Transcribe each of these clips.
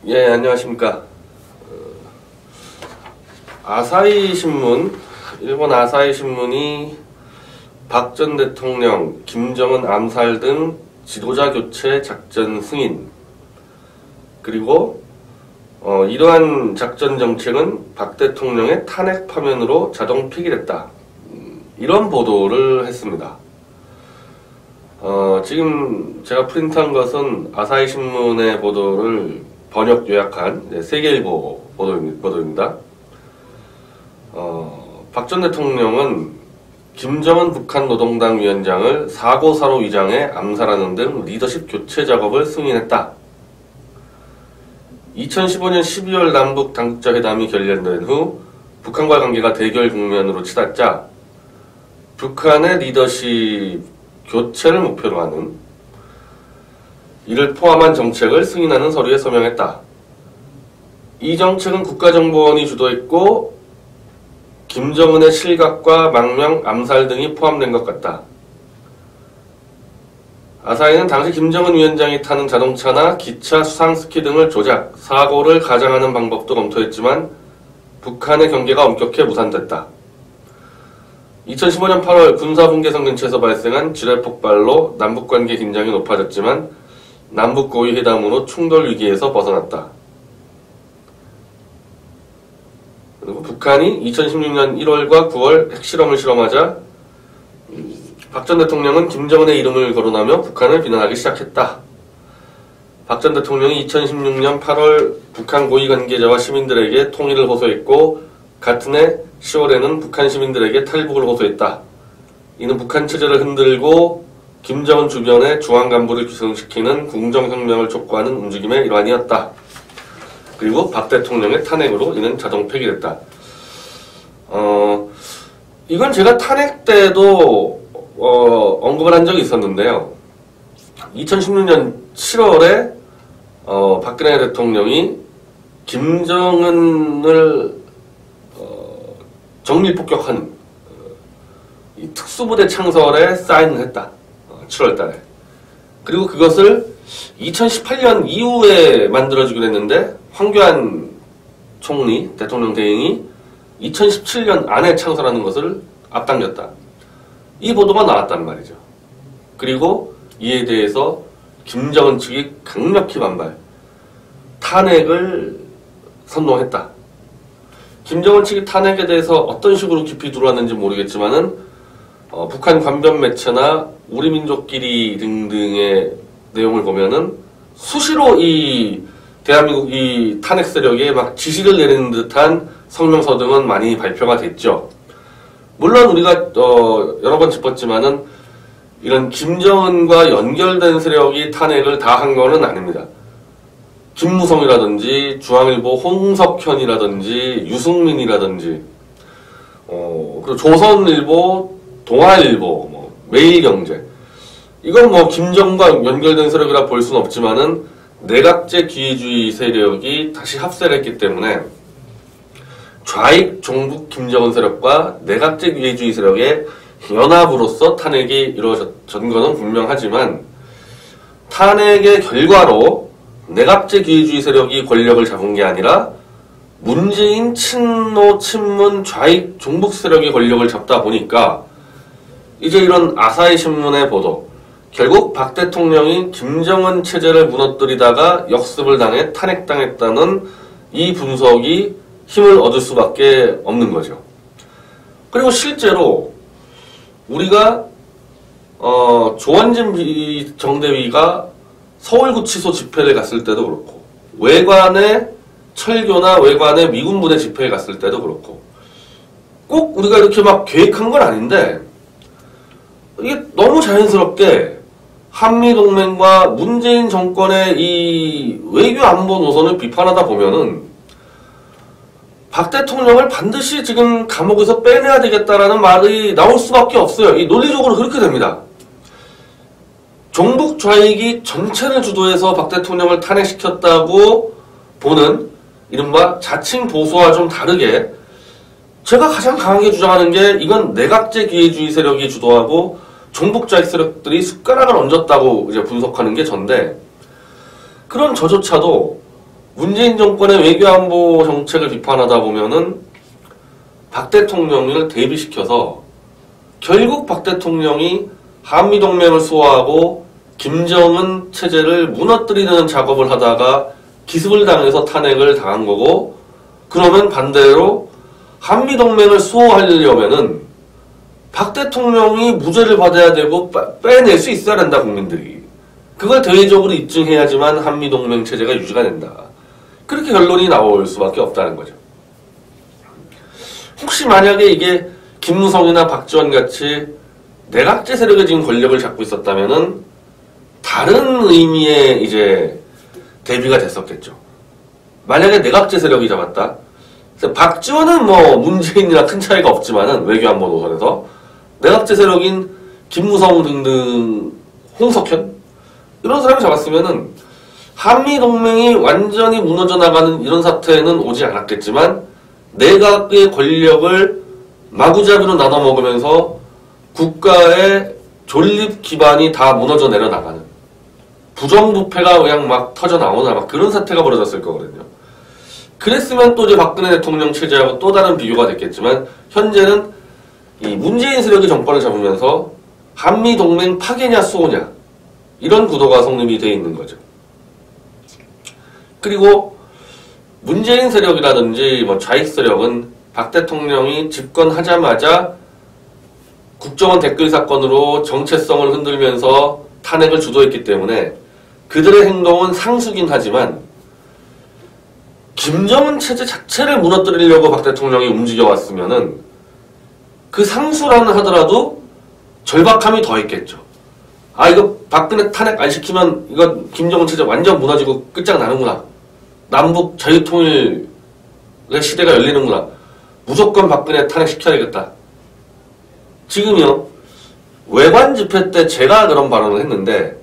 예, 안녕하십니까. 아사히 신문, 일본 아사히 신문이 박 전 대통령, 김정은 암살 등 지도자 교체 작전 승인, 그리고 이러한 작전 정책은 박 대통령의 탄핵 파면으로 자동 폐기됐다. 이런 보도를 했습니다. 지금 제가 프린트한 것은 아사히 신문의 보도를 번역 요약한 세계일보 보도입니다. 박 전 대통령은 김정은 북한 노동당 위원장을 사고사로 위장해 암살하는 등 리더십 교체 작업을 승인했다. 2015년 12월 남북 당국자 회담이 결렬된 후 북한과 관계가 대결 국면으로 치닫자 북한의 리더십 교체를 목표로 하는 이를 포함한 정책을 승인하는 서류에 서명했다. 이 정책은 국가정보원이 주도했고 김정은의 실각과 망명, 암살 등이 포함된 것 같다. 아사히는 당시 김정은 위원장이 타는 자동차나 기차, 수상스키 등을 조작, 사고를 가장하는 방법도 검토했지만 북한의 경계가 엄격해 무산됐다. 2015년 8월 군사분계선 근처에서 발생한 지뢰 폭발로 남북관계 긴장이 높아졌지만 남북 고위 회담으로 충돌 위기에서 벗어났다. 그리고 북한이 2016년 1월과 9월 핵실험을 실험하자 박 전 대통령은 김정은의 이름을 거론하며 북한을 비난하기 시작했다. 박 전 대통령이 2016년 8월 북한 고위 관계자와 시민들에게 통일을 호소했고 같은 해 10월에는 북한 시민들에게 탈북을 호소했다. 이는 북한 체제를 흔들고 김정은 주변의 중앙 간부를 규성시키는 궁정혁명을 촉구하는 움직임의 일환이었다. 그리고 박 대통령의 탄핵으로 이는 자동 폐기됐다. 이건 제가 탄핵 때도 언급을 한 적이 있었는데요. 2016년 7월에 박근혜 대통령이 김정은을 정밀폭격하는 이 특수부대 창설에 사인을 했다. 7월달에. 그리고 그것을 2018년 이후에 만들어지기로 했는데 황교안 총리, 대통령 대행이 2017년 안에 창설하는 것을 앞당겼다. 이 보도가 나왔단 말이죠. 그리고 이에 대해서 김정은 측이 강력히 반발, 탄핵을 선동했다. 김정은 측이 탄핵에 대해서 어떤 식으로 깊이 들어왔는지 모르겠지만은 북한 관변 매체나 우리 민족끼리 등등의 내용을 보면은 수시로 이 대한민국 이 탄핵 세력에 막 지시를 내리는 듯한 성명서 등은 많이 발표가 됐죠. 물론 우리가 여러 번 짚었지만은 이런 김정은과 연결된 세력이 탄핵을 다 한 거는 아닙니다. 김무성이라든지 중앙일보 홍석현이라든지 유승민이라든지 그리고 조선일보, 동아일보, 매일경제 이건 김정은과 연결된 세력이라 볼 수는 없지만은 내각제 기회주의 세력이 다시 합세를 했기 때문에 좌익 종북 김정은 세력과 내각제 기회주의 세력의 연합으로서 탄핵이 이루어진 것은 분명하지만 탄핵의 결과로 내각제 기회주의 세력이 권력을 잡은 게 아니라 문재인 친노 친문 좌익 종북 세력이 권력을 잡다 보니까 이제 이런 아사히 신문의 보도, 결국 박 대통령이 김정은 체제를 무너뜨리다가 역습을 당해 탄핵당했다는 이 분석이 힘을 얻을 수밖에 없는 거죠. 그리고 실제로 우리가 조원진 정대위가 서울구치소 집회를 갔을 때도 그렇고 외관의 철교나 외관의 미군 부대 집회에 갔을 때도 그렇고 꼭 우리가 이렇게 막 계획한 건 아닌데 이게 너무 자연스럽게 한미동맹과 문재인 정권의 이 외교 안보 노선을 비판하다 보면은 박 대통령을 반드시 지금 감옥에서 빼내야 되겠다라는 말이 나올 수밖에 없어요. 이 논리적으로 그렇게 됩니다. 종북 좌익이 전체를 주도해서 박 대통령을 탄핵시켰다고 보는 이른바 자칭 보수와 좀 다르게 제가 가장 강하게 주장하는 게 이건 내각제 기회주의 세력이 주도하고 종북 좌익 세력들이 숟가락을 얹었다고 이제 분석하는 게 전데 그런 저조차도 문재인 정권의 외교안보 정책을 비판하다 보면은 박 대통령을 대비시켜서 결국 박 대통령이 한미동맹을 수호하고 김정은 체제를 무너뜨리는 작업을 하다가 기습을 당해서 탄핵을 당한 거고, 그러면 반대로 한미동맹을 수호하려면은 박 대통령이 무죄를 받아야 되고 빼낼 수 있어야 된다, 국민들이. 그걸 대외적으로 입증해야지만 한미동맹 체제가 유지가 된다. 그렇게 결론이 나올 수밖에 없다는 거죠. 혹시 만약에 이게 김무성이나 박지원 같이 내각제 세력이 지금 권력을 잡고 있었다면은 다른 의미의 이제 대비가 됐었겠죠. 만약에 내각제 세력이 잡았다. 박지원은 뭐 문재인이랑 큰 차이가 없지만은 외교안보 노선에서 내각제 세력인 김무성 등등 홍석현 이런 사람이 잡았으면은 한미동맹이 완전히 무너져 나가는 이런 사태는 오지 않았겠지만 내각의 권력을 마구잡이로 나눠 먹으면서 국가의 존립 기반이 다 무너져 내려나가는 부정부패가 그냥 막 터져 나오나 막 그런 사태가 벌어졌을 거거든요. 그랬으면 또 이제 박근혜 대통령 체제하고 또 다른 비교가 됐겠지만 현재는 이 문재인 세력이 정권을 잡으면서 한미동맹 파괴냐 수호냐 이런 구도가 성립이 되어 있는 거죠. 그리고 문재인 세력이라든지 뭐 좌익 세력은 박 대통령이 집권하자마자 국정원 댓글 사건으로 정체성을 흔들면서 탄핵을 주도했기 때문에 그들의 행동은 상수긴 하지만 김정은 체제 자체를 무너뜨리려고 박 대통령이 움직여왔으면은 그 상수라는 하더라도 절박함이 더했겠죠. 아, 이거 박근혜 탄핵 안 시키면 이거 김정은 체제 완전 무너지고 끝장나는구나. 남북 자유통일의 시대가 열리는구나. 무조건 박근혜 탄핵시켜야겠다. 지금요, 외관 집회 때 제가 그런 발언을 했는데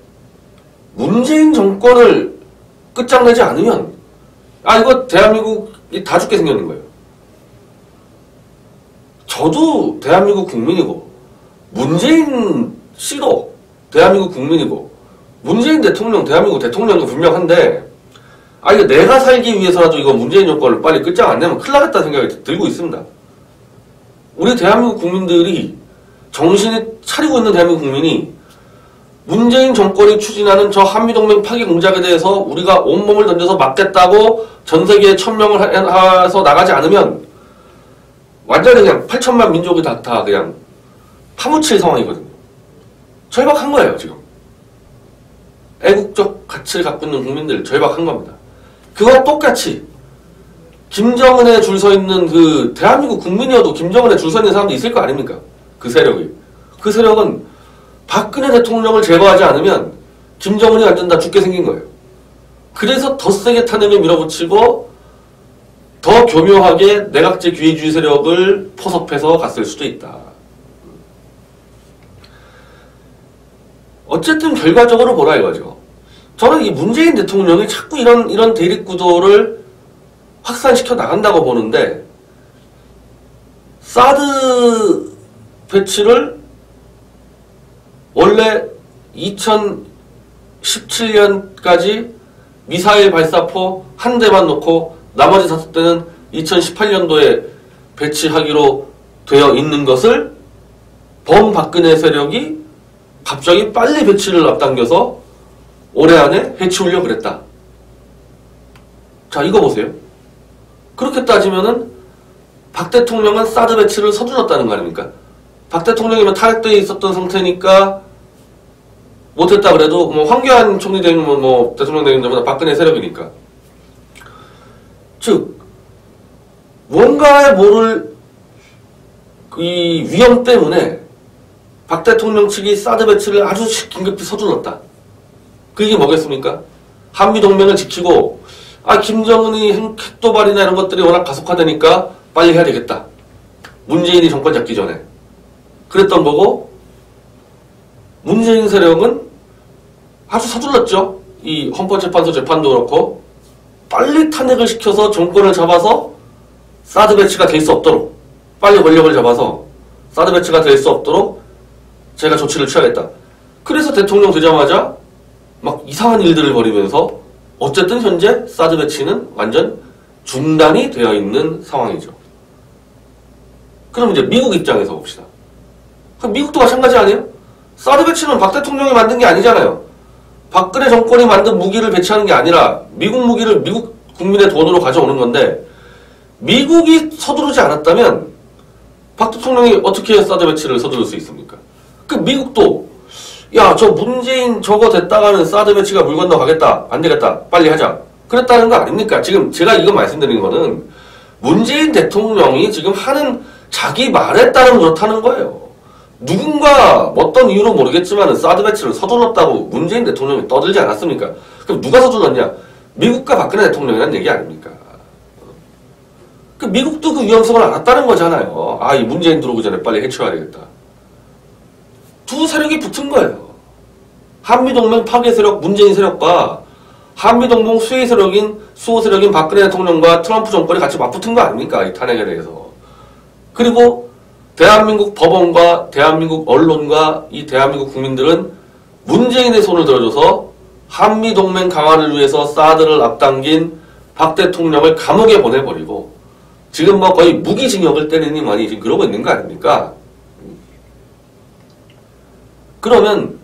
문재인 정권을 끝장내지 않으면 아, 이거 대한민국이 다 죽게 생겼는 거예요. 저도 대한민국 국민이고 문재인 씨도 대한민국 국민이고 문재인 대통령 대한민국 대통령도 분명한데 아, 이거 내가 살기 위해서라도 이거 문재인 정권을 빨리 끝장 안 내면 큰일 나겠다 생각이 들고 있습니다. 우리 대한민국 국민들이 정신이 차리고 있는 대한민국 국민이 문재인 정권이 추진하는 저 한미동맹 파괴 공작에 대해서 우리가 온몸을 던져서 막겠다고 전 세계에 천명을 해서 나가지 않으면 완전히 그냥 8천만 민족이 다 그냥 파묻힐 상황이거든요. 절박한 거예요, 지금. 애국적 가치를 갖고 있는 국민들 절박한 겁니다. 그와 똑같이 김정은에 줄 서 있는 그 대한민국 국민이어도 김정은에 줄 서 있는 사람도 있을 거 아닙니까? 그 세력이. 그 세력은 박근혜 대통령을 제거하지 않으면 김정은이 완전 다 죽게 생긴 거예요. 그래서 더 세게 탄핵에 밀어붙이고 더 교묘하게 내각제 기회주의 세력을 포섭해서 갔을 수도 있다. 어쨌든 결과적으로 보라 이거죠. 저는 이 문재인 대통령이 자꾸 이런 대립구도를 확산시켜 나간다고 보는데 사드 배치를 원래 2017년까지 미사일 발사포 한 대만 놓고 나머지 5대는 2018년도에 배치하기로 되어 있는 것을 범박근혜 세력이 갑자기 빨리 배치를 앞당겨서 올해 안에 해치우려고 그랬다. 자, 이거 보세요. 그렇게 따지면은 박 대통령은 사드 배치를 서둘렀다는 거 아닙니까? 박 대통령이면 탄핵되어 있었던 상태니까 못했다 그래도 뭐 황교안 총리 되면 뭐 대통령 되는 것보다 박근혜 세력이니까. 즉 뭔가에 모를 이 위험 때문에 박 대통령 측이 사드 배치를 아주 긴급히 서둘렀다. 그게 뭐겠습니까? 한미동맹을 지키고 아, 김정은이 핵도발이나 이런 것들이 워낙 가속화되니까 빨리 해야 되겠다. 문재인이 정권 잡기 전에. 그랬던 거고 문재인 세력은 아주 서둘렀죠. 이 헌법재판소 재판도 그렇고 빨리 탄핵을 시켜서 정권을 잡아서 사드 배치가 될 수 없도록 빨리 권력을 잡아서 사드 배치가 될 수 없도록 제가 조치를 취하겠다. 그래서 대통령 되자마자 막 이상한 일들을 벌이면서 어쨌든 현재 사드 배치는 완전 중단이 되어 있는 상황이죠. 그럼 이제 미국 입장에서 봅시다. 그럼 미국도 마찬가지 아니에요? 사드 배치는 박 대통령이 만든 게 아니잖아요. 박근혜 정권이 만든 무기를 배치하는 게 아니라 미국 무기를 미국 국민의 돈으로 가져오는 건데, 미국이 서두르지 않았다면 박 대통령이 어떻게 사드 배치를 서두를 수 있습니까? 그 미국도 야, 저 문재인 저거 됐다가는 사드 배치가 물 건너 가겠다, 안 되겠다, 빨리 하자, 그랬다는 거 아닙니까? 지금 제가 이거 말씀드리는 거는 문재인 대통령이 지금 하는 자기 말에 따른 그렇다는 거예요. 누군가 어떤 이유로 모르겠지만 사드 배치를 서둘렀다고 문재인 대통령이 떠들지 않았습니까? 그럼 누가 서둘렀냐? 미국과 박근혜 대통령이라는 얘기 아닙니까? 그 미국도 그 위험성을 알았다는 거잖아요. 아, 이 문재인 들어오기 전에 빨리 해쳐야 되겠다. 두 세력이 붙은 거예요. 한미동맹 파괴 세력 문재인 세력과 한미동맹 수호 세력인 박근혜 대통령과 트럼프 정권이 같이 맞붙은 거 아닙니까? 이 탄핵에 대해서. 그리고 대한민국 법원과 대한민국 언론과 이 대한민국 국민들은 문재인의 손을 들어줘서 한미동맹 강화를 위해서 사드를 앞당긴 박 대통령을 감옥에 보내버리고 지금 뭐 거의 무기징역을 때리니만이 지금 그러고 있는 거 아닙니까? 그러면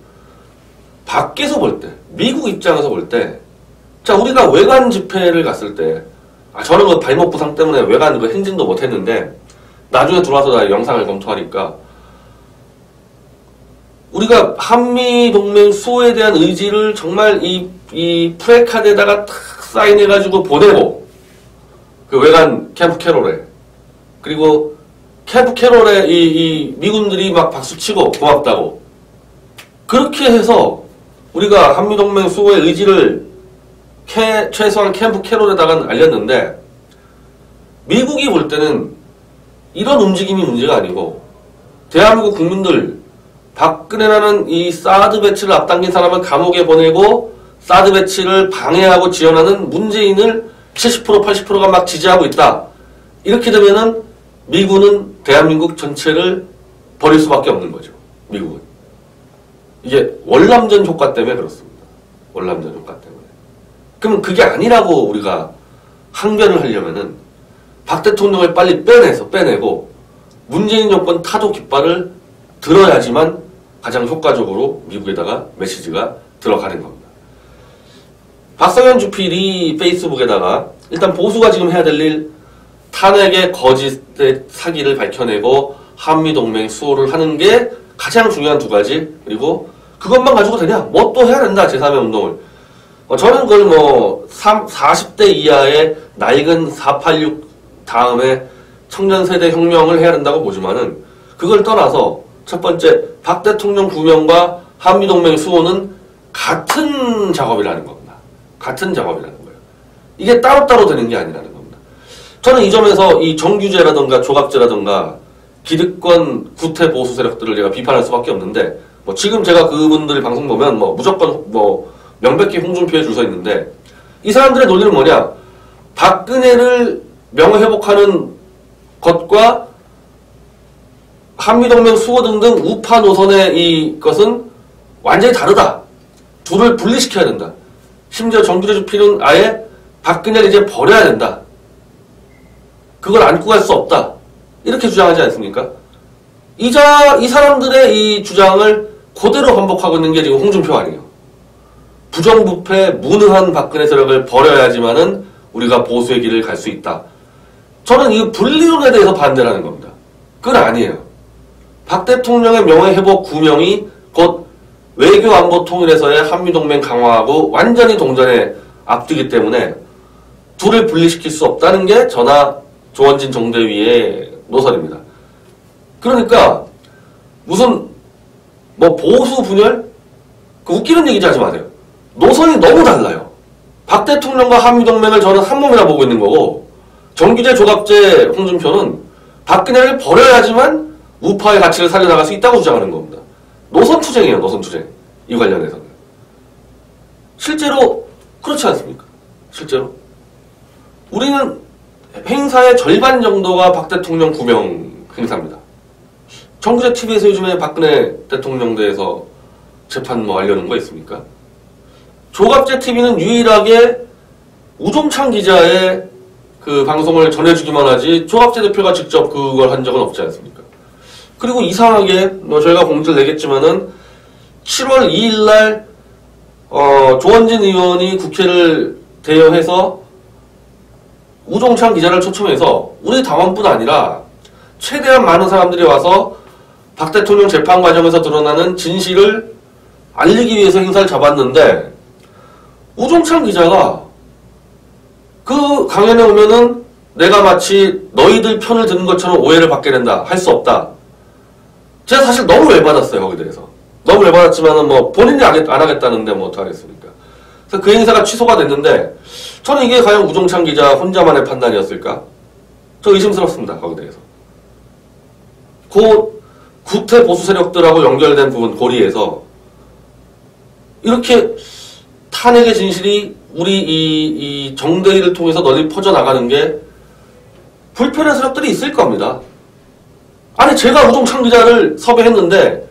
밖에서 볼 때, 미국 입장에서 볼 때, 자, 우리가 외관 집회를 갔을 때, 저는 그 발목 부상 때문에 외관 그 행진도 못 했는데, 나중에 들어와서 나 영상을 검토하니까, 우리가 한미동맹 수호에 대한 의지를 정말 이 프레카드에다가 탁 사인해가지고 보내고, 그 외관 캠프 캐롤에, 그리고 캠프 캐롤에 이 미군들이 막 박수치고 고맙다고, 그렇게 해서 우리가 한미동맹 수호의 의지를 최소한 캠프 캐롤에다가 알렸는데, 미국이 볼 때는 이런 움직임이 문제가 아니고 대한민국 국민들, 박근혜라는 이 사드 배치를 앞당긴 사람을 감옥에 보내고 사드 배치를 방해하고 지원하는 문재인을 70% 80%가 막 지지하고 있다. 이렇게 되면은 미국은 대한민국 전체를 버릴 수밖에 없는 거죠. 미국은. 이게 월남전 효과 때문에 그렇습니다. 월남전 효과 때문에. 그러면 그게 아니라고 우리가 항변을 하려면은 박 대통령을 빨리 빼내고 문재인 정권 타도 깃발을 들어야지만 가장 효과적으로 미국에다가 메시지가 들어가는 겁니다. 박성현 주필이 페이스북에다가 일단 보수가 지금 해야 될 일, 탄핵의 거짓의 사기를 밝혀내고 한미동맹 수호를 하는 게 가장 중요한 두 가지. 그리고 그것만 가지고 되냐? 뭐 또 해야 된다. 제3의 운동을. 저는 그걸 뭐 40대 이하의 낡은 486 다음에 청년 세대 혁명을 해야 된다고 보지만은, 그걸 떠나서 첫 번째 박 대통령 구명과 한미동맹 수호는 같은 작업이라는 겁니다. 같은 작업이라는 거예요. 이게 따로따로 되는 게 아니라는 겁니다. 저는 이 점에서 이 정규제라든가 조갑제라든가 기득권 구태 보수 세력들을 제가 비판할 수밖에 없는데, 뭐 지금 제가 그분들의 방송 보면 뭐 무조건 뭐 명백히 홍준표에 줄 서 있는데, 이 사람들의 논리는 뭐냐? 박근혜를 명예회복하는 것과 한미동맹 수호 등등 우파 노선의 이것은 완전히 다르다. 둘을 분리시켜야 된다. 심지어 정규제 주필은 아예 박근혜를 이제 버려야 된다. 그걸 안고 갈 수 없다. 이렇게 주장하지 않습니까? 이 사람들의 이 주장을 그대로 반복하고 있는 게 지금 홍준표 아니에요. 부정부패 무능한 박근혜 세력을 버려야지만은 우리가 보수의 길을 갈 수 있다. 저는 이 분리론에 대해서 반대라는 겁니다. 그건 아니에요. 박 대통령의 명예회복 구명이 곧 외교안보 통일에서의 한미동맹 강화하고 완전히 동전에 앞두기 때문에 둘을 분리시킬 수 없다는 게 저나 조원진 정대위의 노선입니다. 그러니까 무슨 뭐 보수 분열? 그 웃기는 얘기지 하지 마세요. 노선이 너무 달라요. 박 대통령과 한미동맹을 저는 한 몸이라 보고 있는 거고, 정규제 조갑제 홍준표는 박근혜를 버려야지만 우파의 가치를 살려나갈 수 있다고 주장하는 겁니다. 노선투쟁이에요. 노선투쟁. 이 관련해서는. 실제로 그렇지 않습니까? 실제로. 우리는 행사의 절반 정도가 박 대통령 구명 행사입니다. 정규제 TV에서 요즘에 박근혜 대통령 대해서 재판 뭐 하려는 거 있습니까? 조갑재 TV는 유일하게 우종찬 기자의 그 방송을 전해주기만 하지 조갑재 대표가 직접 그걸 한 적은 없지 않습니까? 그리고 이상하게 뭐 저희가 공지를 내겠지만은 7월 2일 날 조원진 의원이 국회를 대여해서 우종찬 기자를 초청해서 우리 당원뿐 아니라 최대한 많은 사람들이 와서 박 대통령 재판 과정에서 드러나는 진실을 알리기 위해서 행사를 잡았는데 우종찬 기자가 그 강연에 오면은 내가 마치 너희들 편을 드는 것처럼 오해를 받게 된다. 할 수 없다. 제가 사실 너무 열받았어요. 거기에 대해서. 너무 열받았지만은 뭐 본인이 안 하겠다는데 뭐 어떡하겠습니까. 그래서 그 행사가 취소가 됐는데 저는 이게 과연 우종찬 기자 혼자만의 판단이었을까? 저 의심스럽습니다. 거기에 대해서. 구태 보수 세력들하고 연결된 부분 고리에서 이렇게 탄핵의 진실이 우리 이 정대위를 통해서 널리 퍼져나가는 게 불편한 세력들이 있을 겁니다. 아니 제가 우종찬 기자를 섭외했는데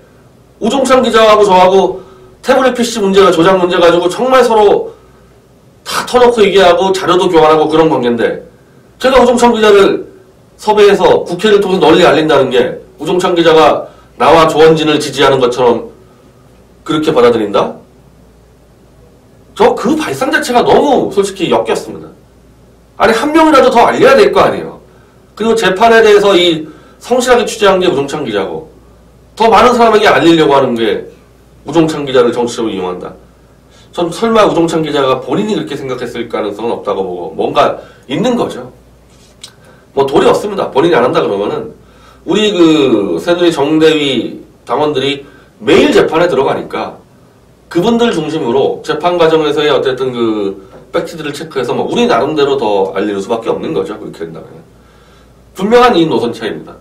우종찬 기자하고 저하고 태블릿 PC 문제가 조작 문제 가지고 정말 서로 다 터놓고 얘기하고 자료도 교환하고 그런 관계인데 제가 우종찬 기자를 섭외해서 국회를 통해서 널리 알린다는 게 우종찬 기자가 나와 조원진을 지지하는 것처럼 그렇게 받아들인다? 저 그 발상 자체가 너무 솔직히 역겹습니다. 아니 한 명이라도 더 알려야 될 거 아니에요. 그리고 재판에 대해서 이 성실하게 취재한 게 우종찬 기자고 더 많은 사람에게 알리려고 하는 게 우종찬 기자를 정치적으로 이용한다. 전 설마 우종찬 기자가 본인이 그렇게 생각했을 가능성은 없다고 보고 뭔가 있는 거죠. 뭐 도리 없습니다. 본인이 안 한다 그러면은 우리 그 새누리 정대위 당원들이 매일 재판에 들어가니까 그분들 중심으로 재판 과정에서의 어쨌든 그 팩트들을 체크해서 뭐 우리 나름대로 더 알리는 수밖에 없는 거죠. 그렇게 된다면. 분명한 이 노선 차이입니다.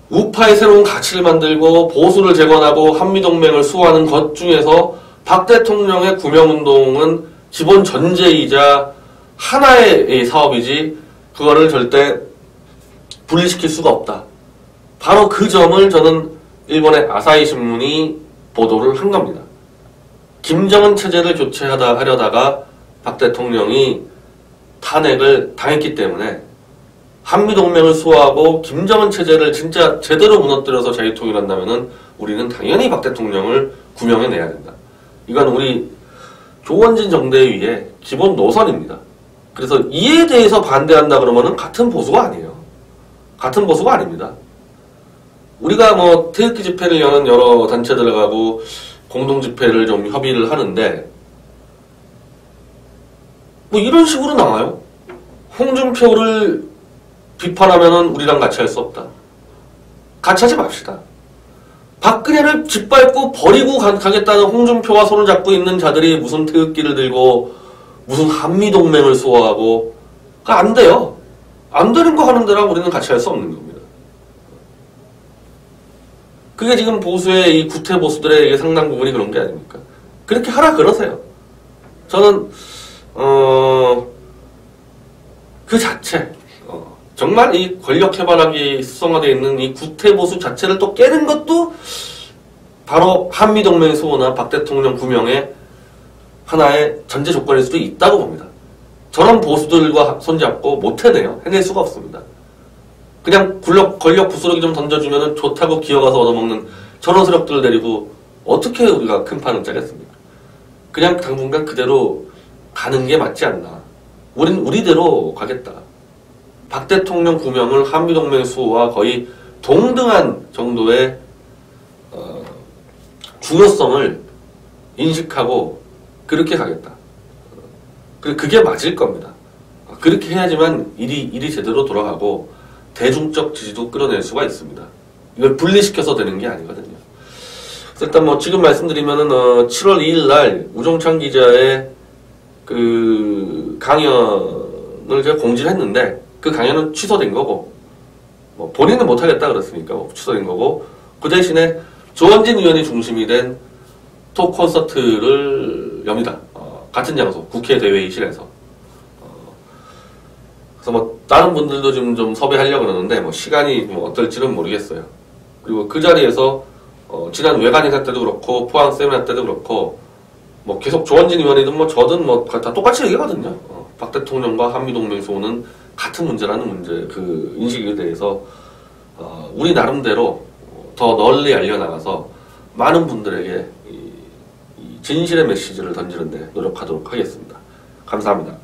우파의 새로운 가치를 만들고 보수를 재건하고 한미동맹을 수호하는 것 중에서 박 대통령의 구명운동은 기본 전제이자 하나의 사업이지 그거를 절대 분리시킬 수가 없다. 바로 그 점을 저는 일본의 아사히 신문이 보도를 한 겁니다. 김정은 체제를 교체하려다가 박 대통령이 탄핵을 당했기 때문에 한미동맹을 수호하고 김정은 체제를 진짜 제대로 무너뜨려서 자유통일한다면은 우리는 당연히 박 대통령을 구명해내야 된다. 이건 우리 조원진 정대위의 기본 노선입니다. 그래서 이에 대해서 반대한다 그러면은 같은 보수가 아니에요. 같은 보수가 아닙니다. 우리가 뭐 태극기 집회를 여는 여러 단체들하고 공동 집회를 좀 협의를 하는데 뭐 이런 식으로 나와요. 홍준표를 비판하면은 우리랑 같이 할 수 없다. 같이 하지 맙시다. 박근혜를 짓밟고 버리고 가겠다는 홍준표와 손을 잡고 있는 자들이 무슨 태극기를 들고 무슨 한미동맹을 수호하고 안 돼요. 안 되는 거 하는 데랑 우리는 같이 할 수 없는 겁니다. 그게 지금 보수의 이 구태 보수들의 상당 부분이 그런 게 아닙니까? 그렇게 하라 그러세요. 저는 그 자체 정말 이 권력 해바라기 수성화되어 있는 이 구태 보수 자체를 또 깨는 것도 바로 한미동맹 수호나 박 대통령 구명의 하나의 전제 조건일 수도 있다고 봅니다. 저런 보수들과 손잡고 못 해내요. 해낼 수가 없습니다. 그냥 권력 부스러기 좀 던져주면 좋다고 기어가서 얻어먹는 저런 세력들을 데리고 어떻게 우리가 큰 판을 짜겠습니까? 그냥 당분간 그대로 가는 게 맞지 않나. 우린 우리대로 가겠다. 박 대통령 구명을 한미동맹 수호와 거의 동등한 정도의 중요성을 인식하고 그렇게 가겠다. 그게 맞을 겁니다. 그렇게 해야지만 일이 제대로 돌아가고 대중적 지지도 끌어낼 수가 있습니다. 이걸 분리시켜서 되는 게 아니거든요. 그래서 일단 뭐 지금 말씀드리면은 7월 2일 날 우종찬 기자의 그 강연을 제가 공지를 했는데 그 강연은 취소된 거고 뭐 본인은 못하겠다 그랬으니까 뭐 취소된 거고 그 대신에 조원진 의원이 중심이 된 톡 콘서트를 엽니다. 같은 장소 국회 대회의실에서 그래서 뭐 다른 분들도 지금 좀 섭외하려고 그러는데 뭐 시간이 뭐 어떨지는 모르겠어요. 그리고 그 자리에서 지난 외관 행사 때도 그렇고 포항 세미나 때도 그렇고 뭐 계속 조원진 의원이든 뭐 저든 뭐 다 똑같이 얘기하거든요. 박 대통령과 한미동맹에서 오는 같은 문제라는 문제, 그 인식에 대해서 우리 나름대로 더 널리 알려나가서 많은 분들에게 이 진실의 메시지를 던지는데 노력하도록 하겠습니다. 감사합니다.